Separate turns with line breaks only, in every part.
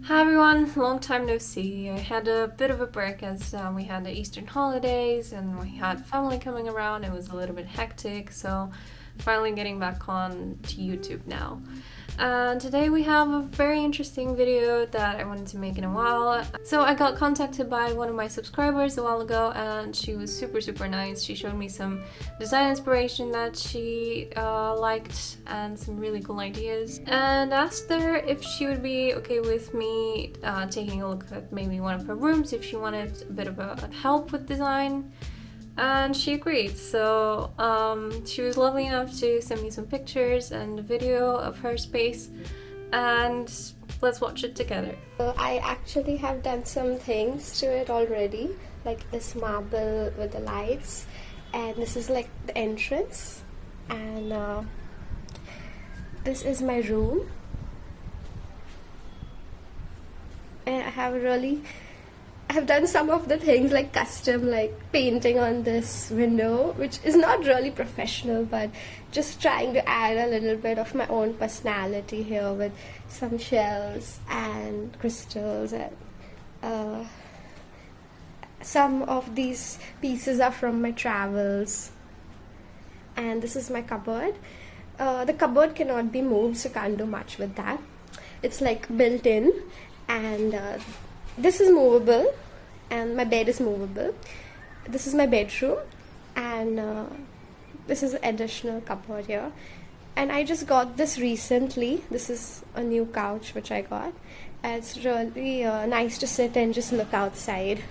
Hi everyone, long time no see. I had a bit of a break as we had the Eastern holidays and we had family coming around. It was a little bit hectic, so finally getting back on to YouTube now. And today we have a very interesting video that I wanted to make in a while. So I got contacted by one of my subscribers a while ago and she was super nice. She showed me some design inspiration that she liked and some really cool ideas, and asked her if she would be okay with me taking a look at maybe one of her rooms if she wanted a bit of a help with design. And she agreed, so she was lovely enough to send me some pictures and a video of her space, and let's watch it together.
I actually have done some things to it already, like this marble with the lights, and this is like the entrance, and this is my room, and I have done some of the things like custom, like painting on this window, which is not really professional, but just trying to add a little bit of my own personality here with some shells and crystals. And some of these pieces are from my travels. And this is my cupboard. The cupboard cannot be moved, so can't do much with that. It's like built in, and this is movable, and my bed is movable. This is my bedroom, and this is an additional cupboard here. And I just got this recently. This is a new couch which I got. And it's really nice to sit and just look outside.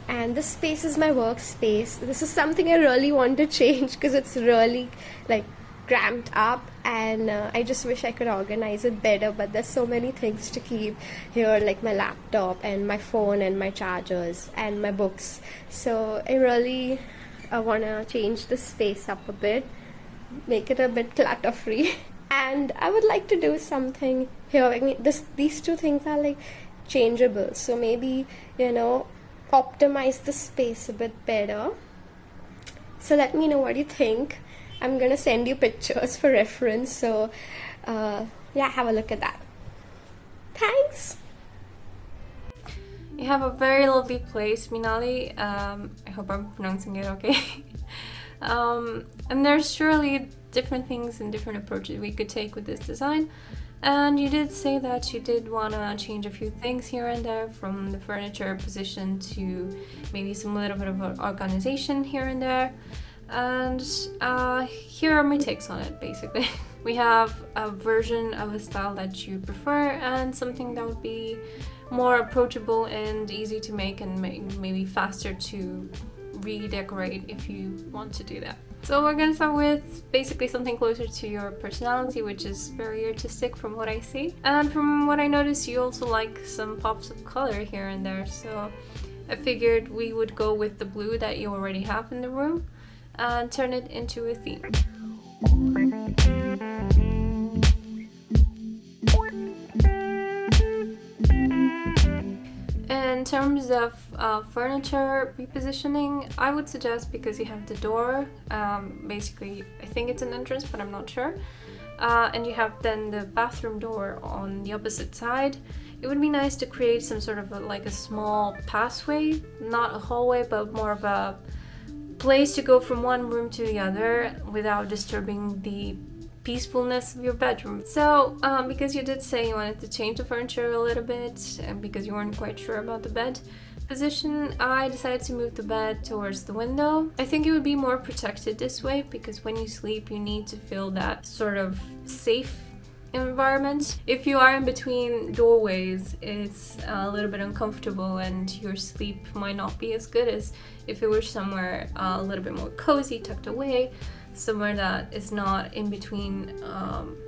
And this space is my workspace. This is something I really want to change because it's really like cramped up, and I just wish I could organize it better, but there's so many things to keep here, like my laptop and my phone and my chargers and my books. So I really want to change the space up a bit, make it a bit clutter free. And I would like to do something here. I mean, these two things are like changeable, so maybe, optimize the space a bit better. So let me know what you think. I'm gonna send you pictures for reference, so yeah, have a look at that. Thanks!
You have a very lovely place, Minali. I hope I'm pronouncing it okay. And there's surely different things and different approaches we could take with this design. And you did say that you did want to change a few things here and there, from the furniture position to maybe some little bit of organization here and there. And here are my takes on it, basically. We have a version of a style that you prefer and something that would be more approachable and easy to make, and maybe faster to redecorate if you want to do that. So we're gonna start with basically something closer to your personality, which is very artistic from what I see. And from what I noticed, you also like some pops of color here and there, so I figured we would go with the blue that you already have in the room and turn it into a theme. In terms of furniture repositioning, I would suggest, because you have the door, basically I think it's an entrance but I'm not sure, and you have then the bathroom door on the opposite side, it would be nice to create some sort of like a small passway, not a hallway but more of a place to go from one room to the other without disturbing the peacefulness of your bedroom. So because you did say you wanted to change the furniture a little bit, and because you weren't quite sure about the bed position, I decided to move the bed towards the window. I think it would be more protected this way, because when you sleep you need to feel that sort of safe environment. If you are in between doorways, it's a little bit uncomfortable and your sleep might not be as good as if it were somewhere a little bit more cozy, tucked away, somewhere that is not in between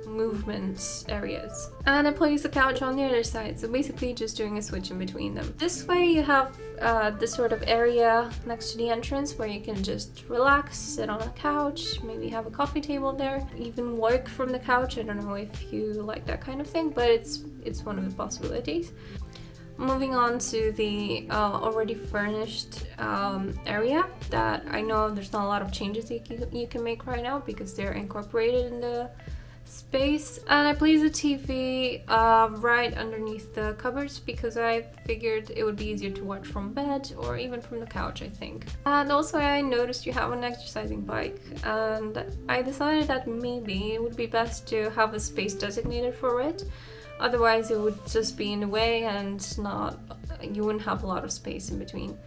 movement areas. And I placed the couch on the other side, so basically just doing a switch in between them. This way you have this sort of area next to the entrance where you can just relax, sit on a couch, maybe have a coffee table there, even work from the couch. I don't know if you like that kind of thing, but it's one of the possibilities. Moving on to the already furnished area that I know there's not a lot of changes that you can make right now because they're incorporated in the space, and I placed the TV right underneath the cupboards because I figured it would be easier to watch from bed or even from the couch, I think. And also I noticed you have an exercising bike, and I decided that maybe it would be best to have a space designated for it. Otherwise it would just be in the way and you wouldn't have a lot of space in between.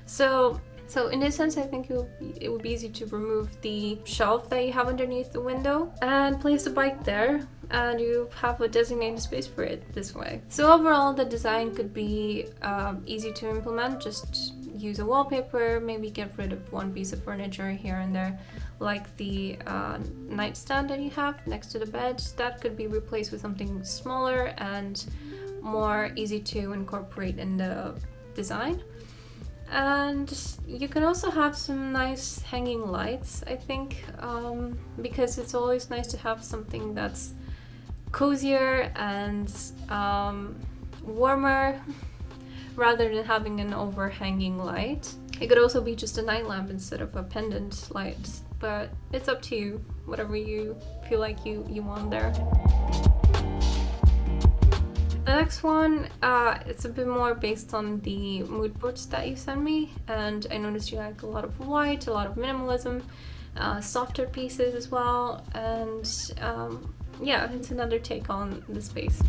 So in this sense, I think it would be easy to remove the shelf that you have underneath the window and place the bike there, and you have a designated space for it this way. So overall, the design could be easy to implement. Just use a wallpaper, maybe get rid of one piece of furniture here and there, like the nightstand that you have next to the bed. That could be replaced with something smaller and more easy to incorporate in the design. And you can also have some nice hanging lights, I think, because it's always nice to have something that's cozier and warmer rather than having an overhanging light. It could also be just a night lamp instead of a pendant light, but it's up to you, whatever you feel like you want there. The next one, it's a bit more based on the mood boards that you sent me, and I noticed you like a lot of white, a lot of minimalism, softer pieces as well, and yeah, it's another take on the space.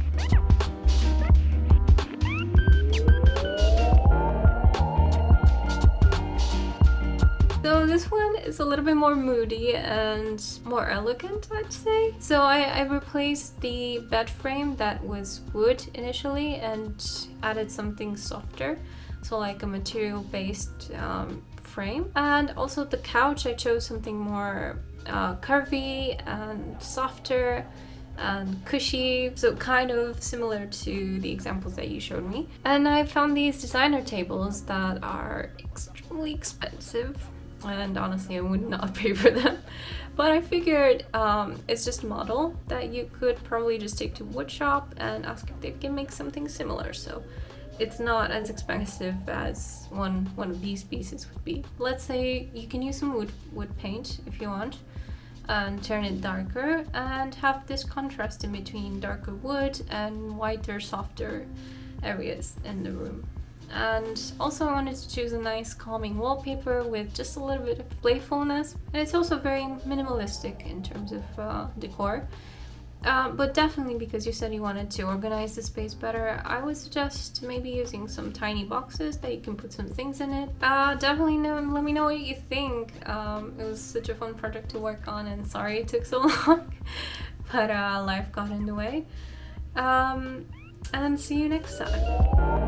So this one is a little bit more moody and more elegant, I'd say. So I replaced the bed frame that was wood initially and added something softer, so like a material-based frame. And also the couch, I chose something more curvy and softer and cushy, so kind of similar to the examples that you showed me. And I found these designer tables that are extremely expensive, and honestly I would not pay for them, but I figured it's just a model that you could probably just take to wood shop and ask if they can make something similar, so it's not as expensive as one of these pieces would be. Let's say you can use some wood paint if you want and turn it darker and have this contrast in between darker wood and whiter, softer areas in the room. And also I wanted to choose a nice calming wallpaper with just a little bit of playfulness, and it's also very minimalistic in terms of decor, but definitely because you said you wanted to organize the space better, I would suggest maybe using some tiny boxes that you can put some things in it. Definitely let me know what you think. It was such a fun project to work on, and sorry it took so long, but life got in the way. And see you next time.